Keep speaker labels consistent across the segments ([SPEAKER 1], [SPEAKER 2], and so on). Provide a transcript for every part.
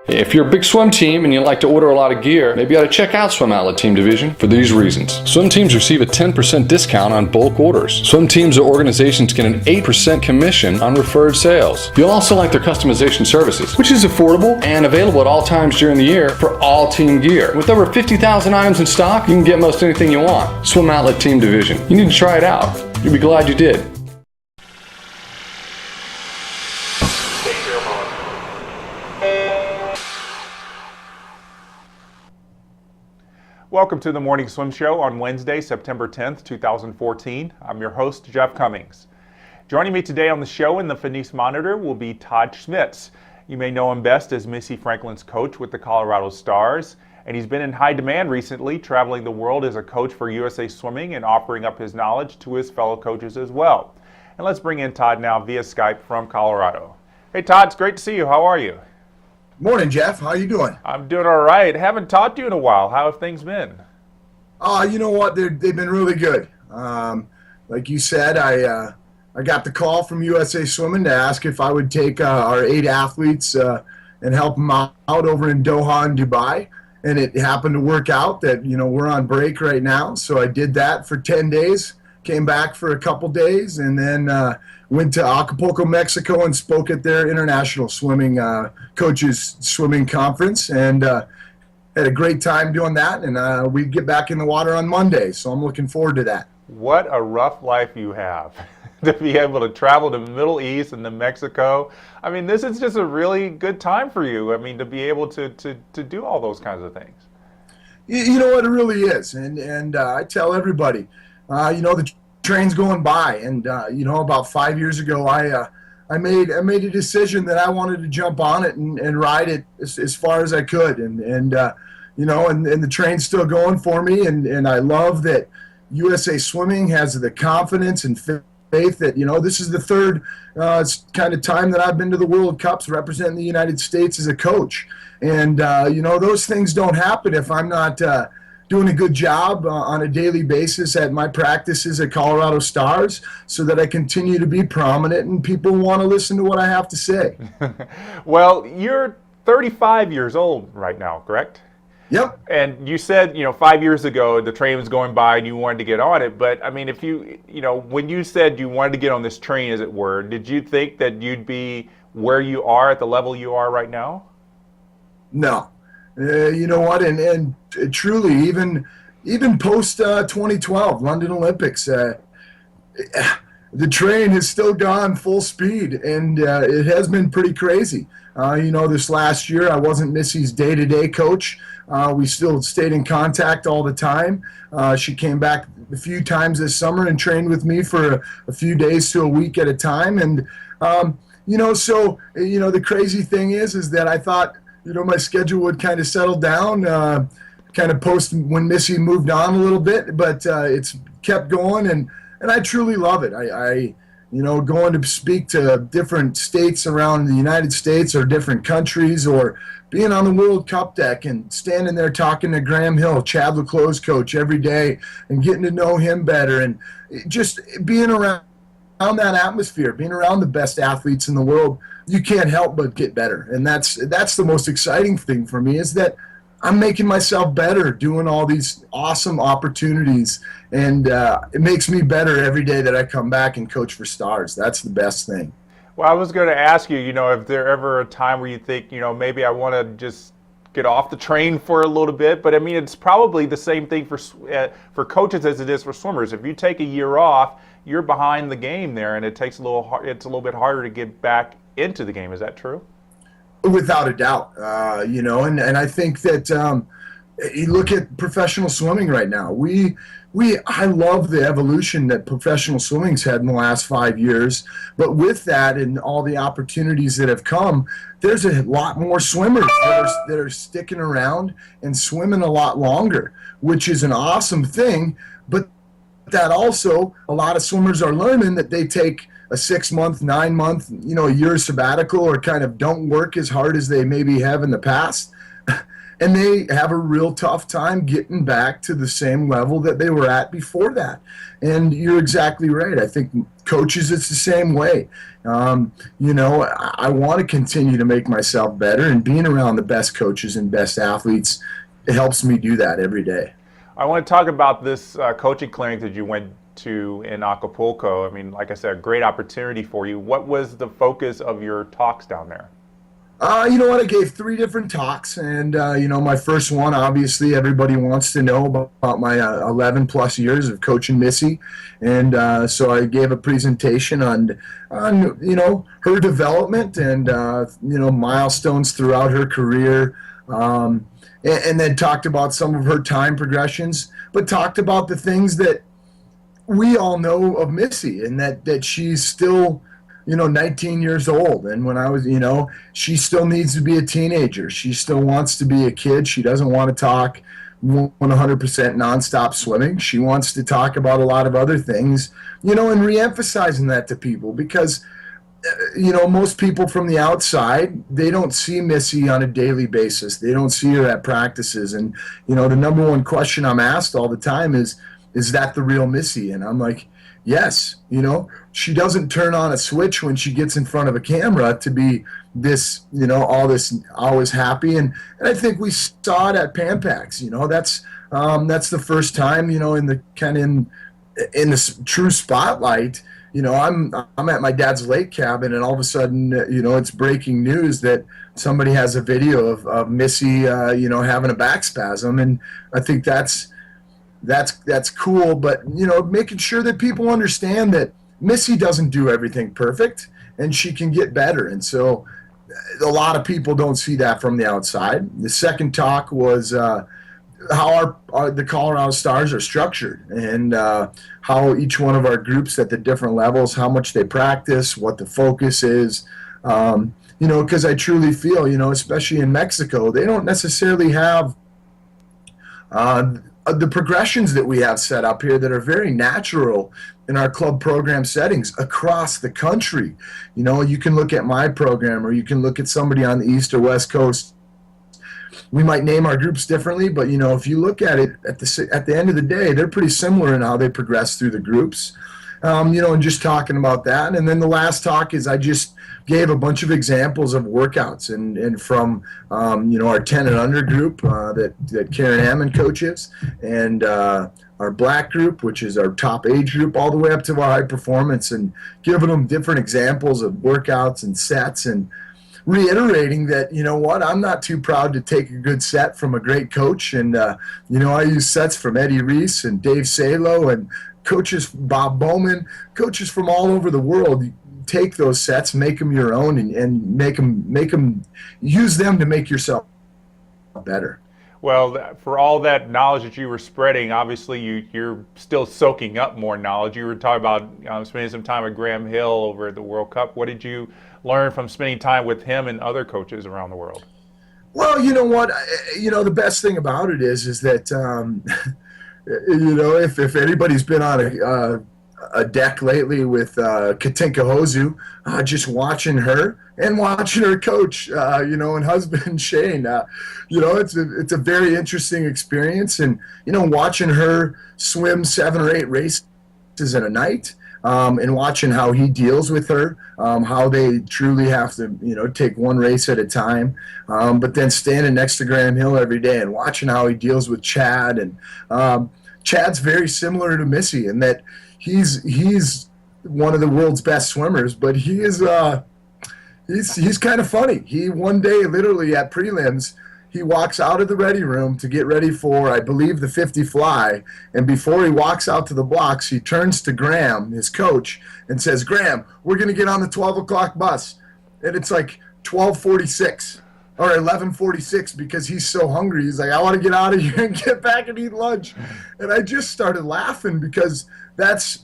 [SPEAKER 1] If you're a big swim team and you like to order a lot of gear, maybe you ought to check out Swim Outlet Team Division for these reasons. Swim teams receive a 10% discount on bulk orders. Swim teams or organizations get an 8% commission on referred sales. You'll also like their customization services, which is affordable and available at all times during the year for all team gear. With over 50,000 items in stock, you can get most anything you want. Swim Outlet Team Division. You need to try it out. You'll be glad you did.
[SPEAKER 2] Welcome to the Morning Swim Show on Wednesday, September 10th, 2014. I'm your host, Jeff Cummings. Joining me today on the show in the Finis Monitor will be Todd Schmitz. You may know him best as Missy Franklin's coach with the Colorado Stars, and he's been in high demand recently, traveling the world as a coach for USA Swimming and offering up his knowledge to his fellow coaches as well. And let's bring in Todd now via Skype from Colorado. Hey Todd, it's great to see you. How are you?
[SPEAKER 3] Morning, Jeff. How you doing?
[SPEAKER 2] I'm doing all right. Haven't talked to you in a while. How have things been?
[SPEAKER 3] You know what? They've been really good. Like you said, I got the call from USA Swimming to ask if I would take our 8 athletes and help them out over in Doha and Dubai. And it happened to work out that, we're on break right now. So I did that for 10 days, came back for a couple days, and then went to Acapulco, Mexico, and spoke at their international swimming coaches swimming conference, and had a great time doing that. And we get back in the water on Monday, so I'm looking forward to that.
[SPEAKER 2] What a rough life you have to be able to travel to the Middle East and to Mexico. I mean, this is just a really good time for you. I mean, to be able to do all those kinds of things.
[SPEAKER 3] You know what, it really is, and I tell everybody, the train's going by, and about 5 years ago I made a decision that I wanted to jump on it and ride it as far as I could, and the train's still going for me, and I love that USA Swimming has the confidence and faith that this is the third kind of time that I've been to the World Cups representing the United States as a coach, and those things don't happen if I'm not doing a good job on a daily basis at my practices at Colorado Stars, so that I continue to be prominent and people want to listen to what I have to say.
[SPEAKER 2] Well, you're 35 years old right now, correct?
[SPEAKER 3] Yep.
[SPEAKER 2] And you said, 5 years ago the train was going by and you wanted to get on it, but I mean, if when you said you wanted to get on this train, as it were, did you think that you'd be where you are at the level you are right now?
[SPEAKER 3] No. You know what, and truly, even post 2012 London Olympics, the train has still gone full speed, and it has been pretty crazy. This last year I wasn't Missy's day-to-day coach. We still stayed in contact all the time. She came back a few times this summer and trained with me for a few days to a week at a time, and the crazy thing is that I thought my schedule would kind of settle down, kind of post when Missy moved on a little bit, but it's kept going, and I truly love it. I going to speak to different states around the United States or different countries, or being on the World Cup deck and standing there talking to Graham Hill, Chad Le Clos coach, every day, and getting to know him better, and just being around that atmosphere, being around the best athletes in the world, you can't help but get better. And that's the most exciting thing for me, is that I'm making myself better doing all these awesome opportunities, and it makes me better every day that I come back and coach for Stars. That's the best thing.
[SPEAKER 2] Well, I was going to ask you, if there ever a time where you think, maybe I want to just get off the train for a little bit, but I mean, it's probably the same thing for coaches as it is for swimmers. If you take a year off, you're behind the game there, and it's a little bit harder to get back into the game. Is that true?
[SPEAKER 3] Without a doubt, and I think that you look at professional swimming right now. I love the evolution that professional swimming's had in the last 5 years, but with that and all the opportunities that have come, there's a lot more swimmers that are sticking around and swimming a lot longer, which is an awesome thing. But that also, a lot of swimmers are learning that they take a 6-month, 9-month, a year sabbatical, or kind of don't work as hard as they maybe have in the past. and they have a real tough time getting back to the same level that they were at before that. And you're exactly right. I think coaches, it's the same way. I want to continue to make myself better, and being around the best coaches and best athletes, it helps me do that every day.
[SPEAKER 2] I want to talk about this coaching clinic that you went to in Acapulco. I mean, like I said, a great opportunity for you. What was the focus of your talks down there?
[SPEAKER 3] You know what? I gave 3 different talks, and my first one, obviously, everybody wants to know about my 11 plus years of coaching Missy, and so I gave a presentation on her development and milestones throughout her career, and then talked about some of her time progressions, but talked about the things that we all know of Missy, and that she's still 19 years old. And when I was, she still needs to be a teenager. She still wants to be a kid. She doesn't want to talk 100% nonstop swimming. She wants to talk about a lot of other things, and reemphasizing that to people, because, most people from the outside, they don't see Missy on a daily basis. They don't see her at practices. And, the number one question I'm asked all the time is that the real Missy? And I'm like, yes. She doesn't turn on a switch when she gets in front of a camera to be this, always happy. And I think we saw it at Pampax. That's the first time, in the kind of in this true spotlight. I'm at my dad's lake cabin, and all of a sudden, it's breaking news that somebody has a video of Missy, having a back spasm. And I think that's cool, but making sure that people understand that Missy doesn't do everything perfect, and she can get better. And so a lot of people don't see that from the outside. The second talk was how the Colorado Stars are structured, and how each one of our groups at the different levels, how much they practice, what the focus is. Because I truly feel, especially in Mexico, they don't necessarily have the progressions that we have set up here that are very natural in our club program settings across the country. You can look at my program, or you can look at somebody on the East or West Coast. We might name our groups differently, but if you look at it at the end of the day, they're pretty similar in how they progress through the groups. And just talking about that. And then the last talk is I just gave a bunch of examples of workouts, and from our 10 and under group that Karen Hammond coaches, and our black group, which is our top age group, all the way up to our high performance, and giving them different examples of workouts and sets, and reiterating that, I'm not too proud to take a good set from a great coach. And, I use sets from Eddie Reese and Dave Salo and coaches, Bob Bowman, coaches from all over the world. Take those sets, make them your own, and make them, use them to make yourself better.
[SPEAKER 2] Well, for all that knowledge that you were spreading, obviously you're still soaking up more knowledge. You were talking about spending some time with Graham Hill over at the World Cup. What did you learn from spending time with him and other coaches around the world?
[SPEAKER 3] Well, you know what? The best thing about it is that, if anybody's been on a deck lately with Katinka Hozu, just watching her and watching her coach, and husband Shane, it's a very interesting experience. And, watching her swim 7 or 8 races in a night, and watching how he deals with her, how they truly have to, take one race at a time, but then standing next to Graham Hill every day and watching how he deals with Chad. And Chad's very similar to Missy in that he's one of the world's best swimmers, but he is he's kind of funny. He one day, literally at prelims, he walks out of the ready room to get ready for, I believe, the 50 fly, and before he walks out to the blocks, he turns to Graham, his coach, and says, "Graham, we're going to get on the 12 o'clock bus." And it's like 12:46 or 11:46 because he's so hungry. He's like, "I want to get out of here and get back and eat lunch." And I just started laughing because that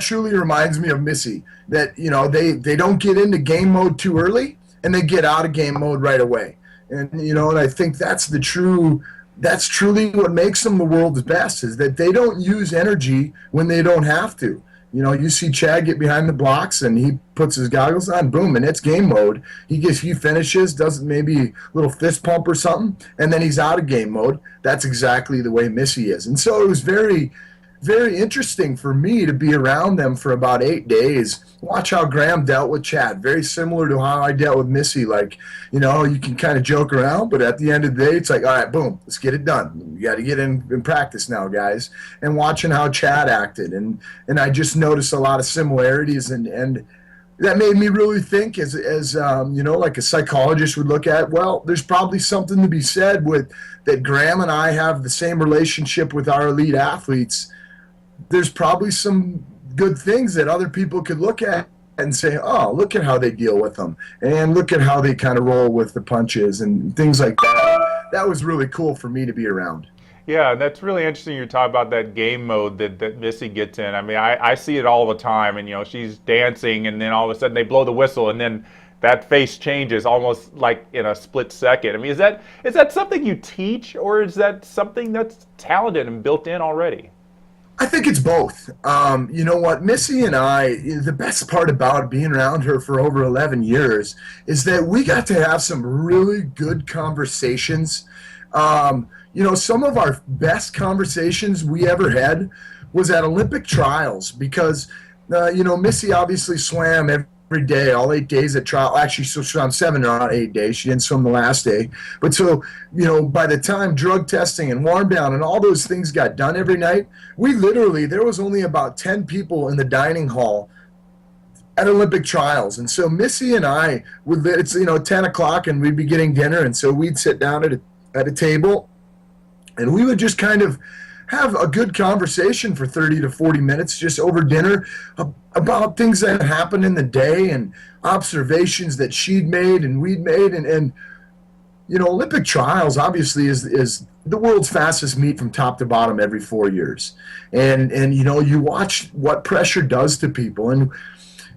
[SPEAKER 3] truly reminds me of Missy, that they don't get into game mode too early, and they get out of game mode right away. And and I think that's truly what makes them the world's best, is that they don't use energy when they don't have to. You see Chad get behind the blocks and he puts his goggles on, boom, and it's game mode. He finishes, does maybe a little fist pump or something, and then he's out of game mode. That's exactly the way Missy is. And so it was very, very interesting for me to be around them for about 8 days. Watch how Graham dealt with Chad. Very similar to how I dealt with Missy. Like, you can kind of joke around, but at the end of the day, it's like, all right, boom, let's get it done. You got to get in practice now, guys. And watching how Chad acted. And I just noticed a lot of similarities. And that made me really think as like a psychologist would look at, well, there's probably something to be said with that Graham and I have the same relationship with our elite athletes. There's probably some good things that other people could look at and say, oh, look at how they deal with them, and look at how they kind of roll with the punches and things like that. That was really cool for me to be around.
[SPEAKER 2] Yeah, that's really interesting. You're talking about that game mode that Missy gets in. I mean, I see it all the time, and she's dancing, and then all of a sudden they blow the whistle, and then that face changes almost like in a split second. I mean, is that something you teach, or is that something that's talented and built in already?
[SPEAKER 3] I think it's both. You know what? Missy and I, the best part about being around her for over 11 years is that we got to have some really good conversations. Some of our best conversations we ever had was at Olympic trials because, Missy obviously swam every day, all 8 days at trial. Actually, she swam 7 or not 8 days. She didn't swim the last day. But so, by the time drug testing and warm down and all those things got done every night, there was only about 10 people in the dining hall at Olympic trials. And so Missy and I it's 10 o'clock and we'd be getting dinner. And so we'd sit down at a table and we would just kind of have a good conversation for 30 to 40 minutes just over dinner about things that happened in the day and observations that she'd made and we'd made. And Olympic trials obviously is the world's fastest meet from top to bottom every 4 years. And you watch what pressure does to people. And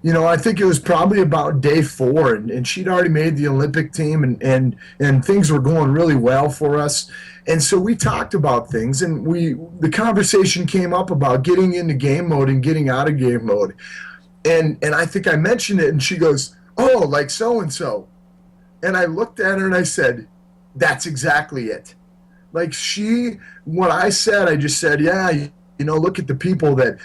[SPEAKER 3] I think it was probably about day 4, and she'd already made the Olympic team, and things were going really well for us. And so we talked about things, and the conversation came up about getting into game mode and getting out of game mode. And I think I mentioned it, and she goes, oh, like so-and-so. And I looked at her and I said, that's exactly it. Like what I said, I just said, yeah, look at the people that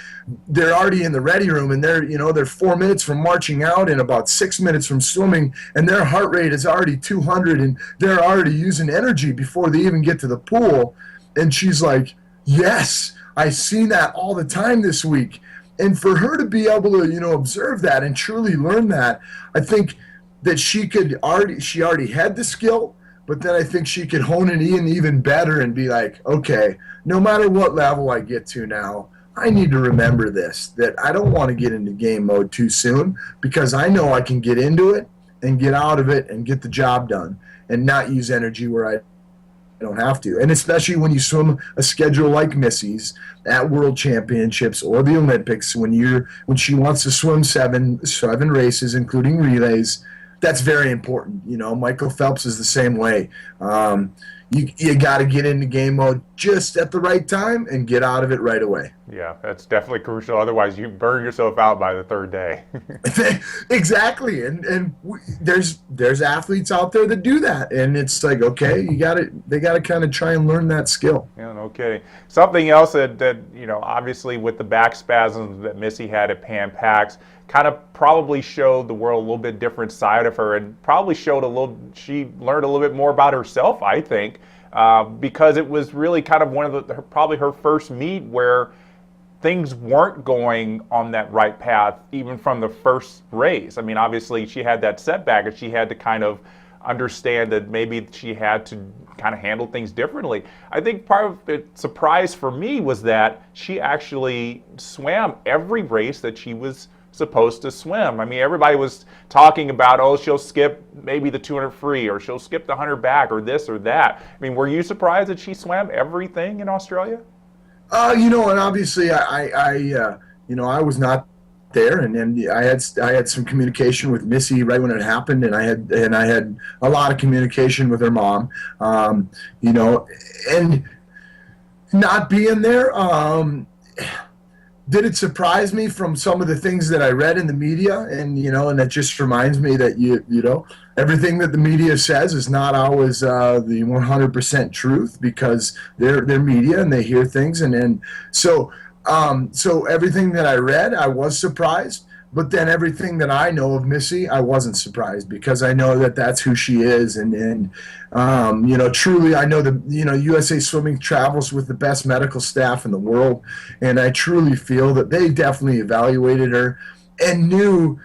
[SPEAKER 3] they're already in the ready room and they're 4 minutes from marching out and about 6 minutes from swimming, and their heart rate is already 200 and they're already using energy before they even get to the pool. And she's like, yes, I see that all the time this week. And for her to be able to, observe that and truly learn that, I think that she already had the skill, but then I think she could hone it in even better and be like, okay, no matter what level I get to now, I need to remember this, that I don't want to get into game mode too soon because I know I can get into it and get out of it and get the job done and not use energy where I don't have to. And especially when you swim a schedule like Missy's at World Championships or the Olympics, when she wants to swim seven races, including relays, that's very important. Michael Phelps is the same way. You got to get into game mode just at the right time and get out of it right away.
[SPEAKER 2] Yeah, that's definitely crucial. Otherwise, you burn yourself out by the third day.
[SPEAKER 3] Exactly, and there's athletes out there that do that, and it's like, okay, they got to kind of try and learn that skill.
[SPEAKER 2] Yeah, no kidding. Something else that obviously with the back spasms that Missy had at Pan Pacs, kind of probably showed the world a little bit different side of her, and probably she learned a little bit more about herself, I think, because it was really kind of one of probably her first meet where things weren't going on that right path, even from the first race. I mean, obviously she had that setback and she had to kind of understand that maybe she had to kind of handle things differently. I think part of the surprise for me was that she actually swam every race that she was supposed to swim. I mean, everybody was talking about, oh, she'll skip maybe the 200 free, or she'll skip the 100 back, or this or that. I mean, were you surprised that she swam everything in Australia?
[SPEAKER 3] And obviously I was not there, and then I had some communication with Missy right when it happened, and I had a lot of communication with her mom, and not being there, Did it surprise me from some of the things that I read in the media? And, and that just reminds me that, everything that the media says is not always the 100% truth, because they're media and they hear things. And so everything that I read, I was surprised. But then everything that I know of Missy, I wasn't surprised, because I know that that's who she is. And truly, I know USA Swimming travels with the best medical staff in the world. And I truly feel that they definitely evaluated her and knew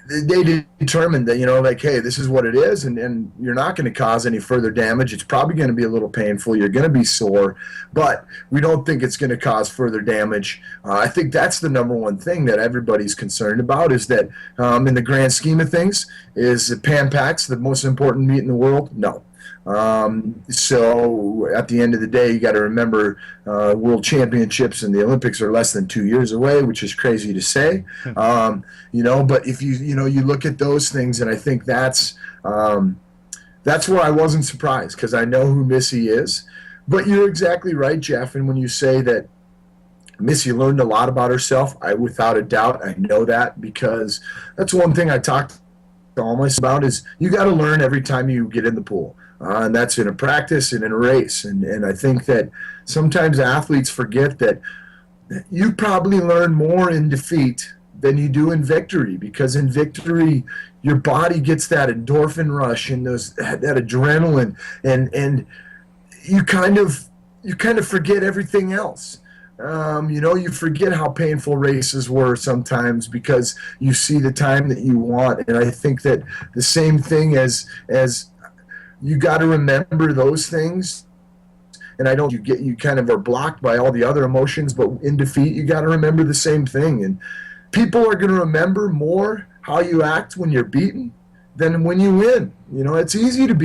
[SPEAKER 3] they determined that, hey, this is what it is, and you're not going to cause any further damage. It's probably going to be a little painful. You're going to be sore, but we don't think it's going to cause further damage. I think that's the number one thing that everybody's concerned about, is that in the grand scheme of things, is Pan Pac's the most important meet in the world? No. So at the end of the day, you got to remember World Championships and the Olympics are less than 2 years away, which is crazy to say. But if you look at those things, and I think that's where I wasn't surprised, because I know who Missy is. But you're exactly right, Jeff, and when you say that Missy learned a lot about herself, without a doubt, I know that, because that's one thing I talked to almost about, is you got to learn every time you get in the pool. And that's in a practice and in a race. And I think that sometimes athletes forget that you probably learn more in defeat than you do in victory, because in victory, your body gets that endorphin rush and that adrenaline, and you kind of forget everything else. You forget how painful races were sometimes, because you see the time that you want. And I think that the same thing as you got to remember those things. And you kind of are blocked by all the other emotions, but in defeat, you got to remember the same thing. And people are going to remember more how you act when you're beaten than when you win. It's easy to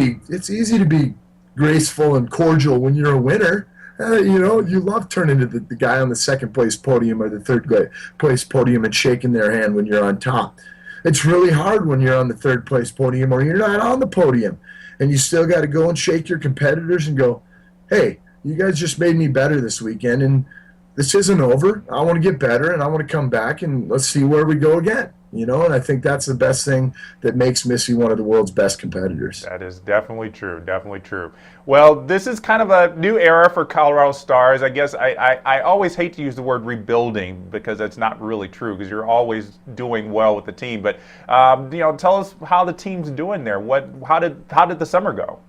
[SPEAKER 3] be graceful and cordial when you're a winner. You love turning to the guy on the second place podium or the third place podium and shaking their hand when you're on top. It's really hard when you're on the third place podium or you're not on the podium, and you still got to go and shake your competitors and go, hey, you guys just made me better this weekend, and this isn't over. I want to get better, and I want to come back, and let's see where we go again. And I think that's the best thing that makes Missy one of the world's best competitors.
[SPEAKER 2] That is definitely true, definitely true. Well, this is kind of a new era for Colorado Stars. I guess I always hate to use the word rebuilding, because that's not really true, because you're always doing well with the team. But, tell us how the team's doing there. How did the summer go?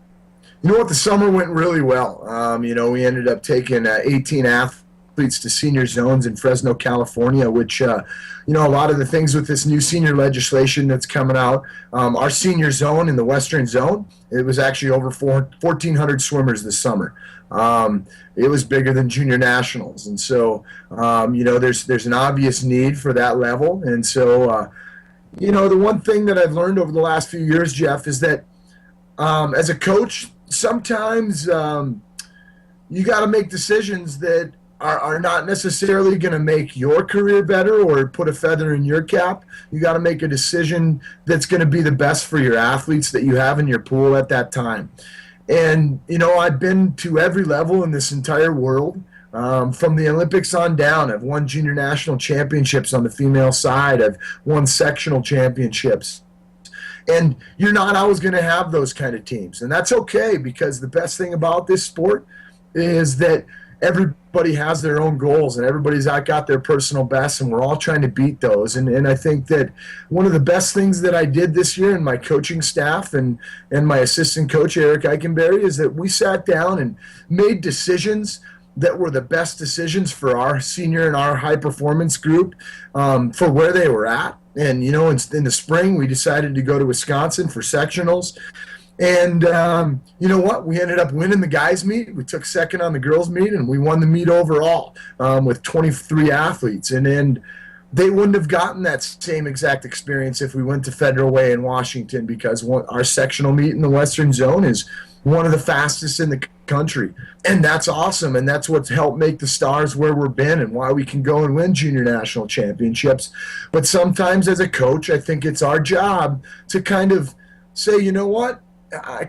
[SPEAKER 3] You know what? The summer went really well. We ended up taking 18 athletes to senior zones in Fresno, California, which, a lot of the things with this new senior legislation that's coming out, our senior zone in the Western Zone, it was actually over 1,400 swimmers this summer. It was bigger than junior nationals. And so, there's an obvious need for that level. And so, the one thing that I've learned over the last few years, Jeff, is that as a coach, sometimes you got to make decisions that are not necessarily going to make your career better or put a feather in your cap. You got to make a decision that's going to be the best for your athletes that you have in your pool at that time. And, I've been to every level in this entire world, from the Olympics on down. I've won junior national championships on the female side. I've won sectional championships. And you're not always going to have those kind of teams. And that's okay, because the best thing about this sport is that everybody has their own goals and everybody's got their personal bests, and we're all trying to beat those. And I think that one of the best things that I did this year in my coaching staff and my assistant coach, Eric Eikenberry, is that we sat down and made decisions that were the best decisions for our senior and our high performance group, for where they were at. And, in the spring, we decided to go to Wisconsin for sectionals. And you know what? We ended up winning the guys' meet. We took second on the girls' meet, and we won the meet overall with 23 athletes. And they wouldn't have gotten that same exact experience if we went to Federal Way in Washington, because our sectional meet in the Western Zone is one of the fastest in the country. And that's awesome. And that's what's helped make the Stars where we've been and why we can go and win junior national championships. But sometimes as a coach, I think it's our job to kind of say, you know what?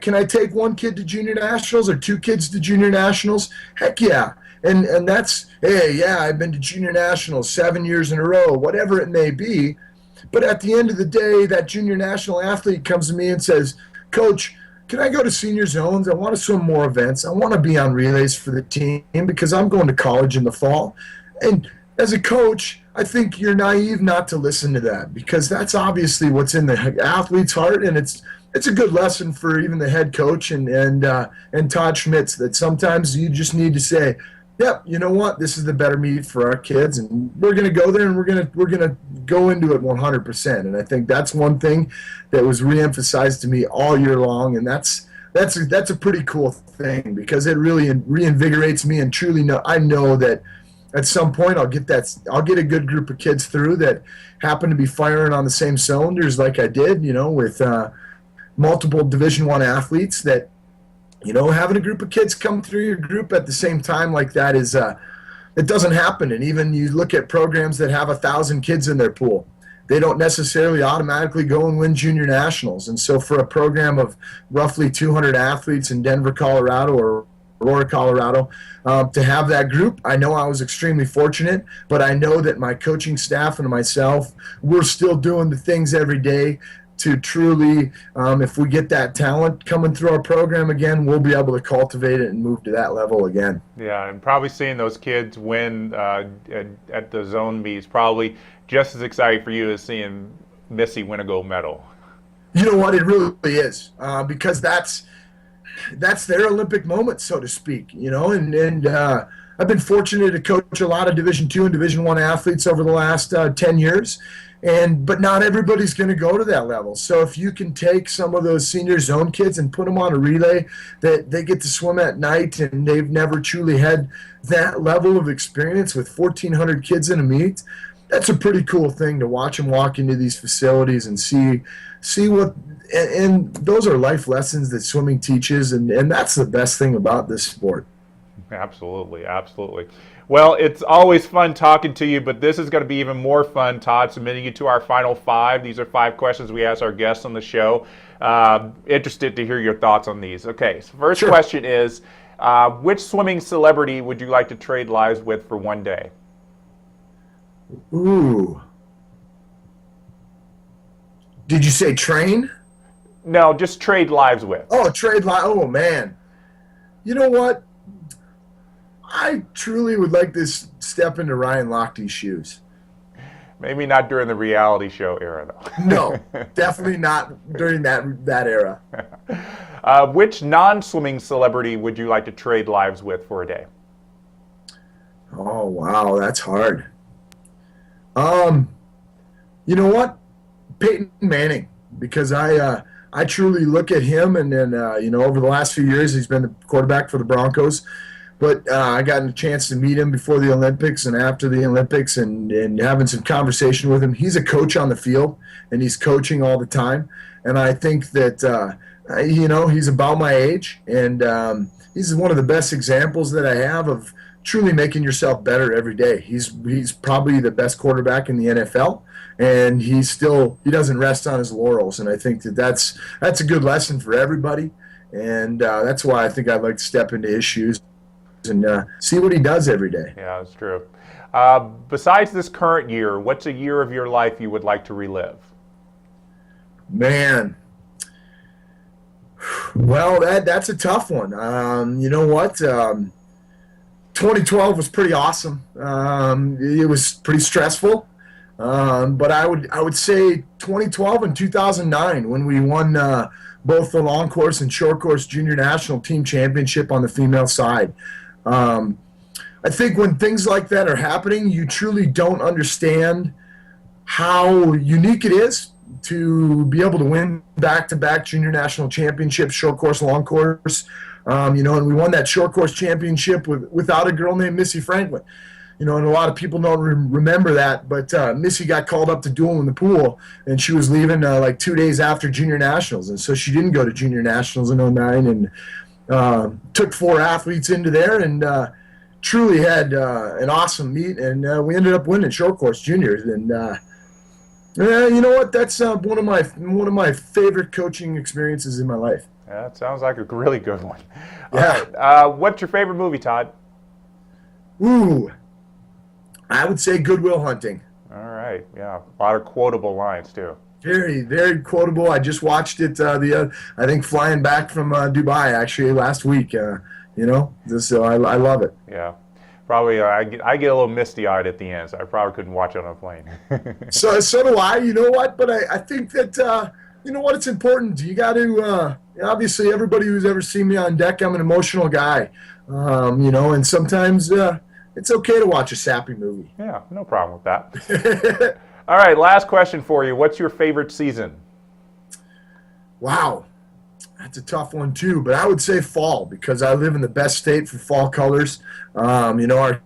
[SPEAKER 3] Can I take one kid to junior nationals or two kids to junior nationals? Heck yeah. And that's, hey, yeah, I've been to junior nationals 7 years in a row, whatever it may be. But at the end of the day, that junior national athlete comes to me and says, Coach, can I go to senior zones? I want to swim more events. I want to be on relays for the team because I'm going to college in the fall. And as a coach, I think you're naive not to listen to that, because that's obviously what's in the athlete's heart, and it's a good lesson for even the head coach and Todd Schmitz, that sometimes you just need to say, yep, you know what, this is the better meet for our kids, and we're going to go there and we're going to go into it 100%. And I think that's one thing that was reemphasized to me all year long, and that's a pretty cool thing, because it really reinvigorates me, and truly I know that at some point I'll get a good group of kids through that happen to be firing on the same cylinders like I did, with multiple Division I athletes, that having a group of kids come through your group at the same time like that is it doesn't happen. And even you look at programs that have 1,000 kids in their pool, they don't necessarily automatically go and win junior nationals. And so for a program of roughly 200 athletes in Denver, Colorado, or Aurora, Colorado, to have that group, I know I was extremely fortunate, but I know that my coaching staff and myself, we're still doing the things every day to truly, if we get that talent coming through our program again, we'll be able to cultivate it and move to that level again.
[SPEAKER 2] Yeah, and probably seeing those kids win at the zone meets probably just as exciting for you as seeing Missy win a gold medal.
[SPEAKER 3] You know what? It really is, because that's their Olympic moment, so to speak. And I've been fortunate to coach a lot of Division II and Division I athletes over the last 10 years. But not everybody's going to go to that level. So if you can take some of those senior zone kids and put them on a relay that they get to swim at night, and they've never truly had that level of experience with 1,400 kids in a meet, that's a pretty cool thing to watch them walk into these facilities and see what, and those are life lessons that swimming teaches, and that's the best thing about this sport.
[SPEAKER 2] Absolutely, absolutely. Well, it's always fun talking to you, but this is going to be even more fun, Todd, submitting you to our final 5. These are 5 questions we ask our guests on the show. Interested to hear your thoughts on these. Okay, so first
[SPEAKER 3] Sure.
[SPEAKER 2] question is, which swimming celebrity would you like to trade lives with for one day?
[SPEAKER 3] Ooh. Did you say train?
[SPEAKER 2] No, just trade lives with.
[SPEAKER 3] Oh, oh, man. You know what? I truly would like to step into Ryan Lochte's shoes.
[SPEAKER 2] Maybe not during the reality show era, though.
[SPEAKER 3] No, definitely not during that era.
[SPEAKER 2] Which non-swimming celebrity would you like to trade lives with for a day?
[SPEAKER 3] Oh, wow, that's hard. You know what? Peyton Manning, because I truly look at him, and then over the last few years he's been the quarterback for the Broncos. But I got a chance to meet him before the Olympics and after the Olympics, and having some conversation with him. He's a coach on the field, and he's coaching all the time. And I think that, he's about my age, and he's one of the best examples that I have of truly making yourself better every day. He's probably the best quarterback in the NFL, and he doesn't rest on his laurels. And I think that's a good lesson for everybody. And that's why I think I'd like to step into his shoes and see what he does every day.
[SPEAKER 2] Yeah, that's true. Besides this current year, what's a year of your life you would like to relive?
[SPEAKER 3] Man, well, that's a tough one. You know what? 2012 was pretty awesome. It was pretty stressful, but I would say 2012 and 2009, when we won both the long course and short course junior national team championship on the female side. I think when things like that are happening, you truly don't understand how unique it is to be able to win back-to-back junior national championships, short course, long course. And we won that short course championship without a girl named Missy Franklin. And a lot of people don't remember that, but Missy got called up to duel in the pool, and she was leaving like 2 days after junior nationals, and so she didn't go to junior nationals in 2009, and took 4 athletes into there, and truly had an awesome meet, and we ended up winning short course juniors. And you know what? That's one of my favorite coaching experiences in my life.
[SPEAKER 2] Yeah, that sounds like a really good one.
[SPEAKER 3] Yeah.
[SPEAKER 2] All right. What's your favorite movie, Todd?
[SPEAKER 3] Ooh, I would say Good Will Hunting.
[SPEAKER 2] All right. Yeah. A lot of quotable lines, too.
[SPEAKER 3] Very, very quotable. I just watched it I think flying back from Dubai actually last week. So I love it.
[SPEAKER 2] Yeah. Probably I get a little misty-eyed at the end, so I probably couldn't watch it on a plane.
[SPEAKER 3] So do I. You know what? But I think that you know what? It's important. You got to obviously everybody who's ever seen me on deck, I'm an emotional guy. And sometimes it's okay to watch a sappy movie.
[SPEAKER 2] Yeah, no problem with that. All right, last question for you. What's your favorite season?
[SPEAKER 3] Wow. That's a tough one too, but I would say fall because I live in the best state for fall colors. Our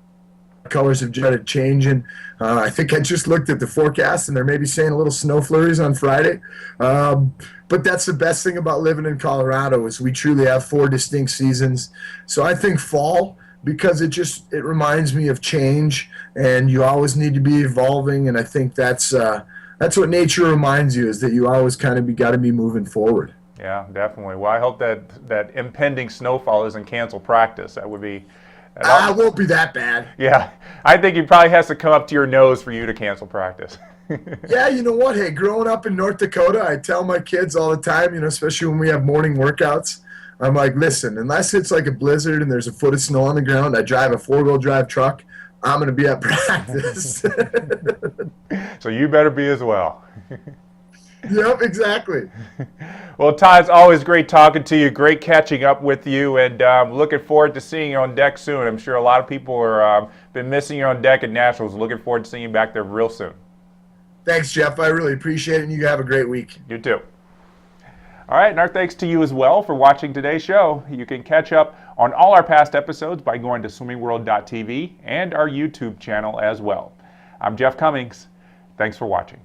[SPEAKER 3] colors have started changing. I think I just looked at the forecast and they're maybe saying a little snow flurries on Friday. But that's the best thing about living in Colorado is we truly have 4 distinct seasons. So I think fall because it reminds me of change and you always need to be evolving. And I think that's what nature reminds you is that you always kind of got to be moving forward.
[SPEAKER 2] Yeah, definitely. Well, I hope that impending snowfall doesn't cancel practice. That would be...
[SPEAKER 3] It won't be that bad.
[SPEAKER 2] Yeah, I think it probably has to come up to your nose for you to cancel practice.
[SPEAKER 3] Yeah, you know what? Hey, growing up in North Dakota, I tell my kids all the time, especially when we have morning workouts, I'm like, listen, unless it's like a blizzard and there's a foot of snow on the ground, I drive a 4-wheel drive truck, I'm going to be at practice.
[SPEAKER 2] So you better be as well.
[SPEAKER 3] Yep, exactly.
[SPEAKER 2] Well, Todd, it's always great talking to you, great catching up with you, and looking forward to seeing you on deck soon. I'm sure a lot of people are been missing you on deck at Nationals. Looking forward to seeing you back there real soon.
[SPEAKER 3] Thanks, Jeff. I really appreciate it, and you have a great week.
[SPEAKER 2] You too. All right, and our thanks to you as well for watching today's show. You can catch up on all our past episodes by going to swimmingworld.tv and our YouTube channel as well. I'm Jeff Cummings. Thanks for watching.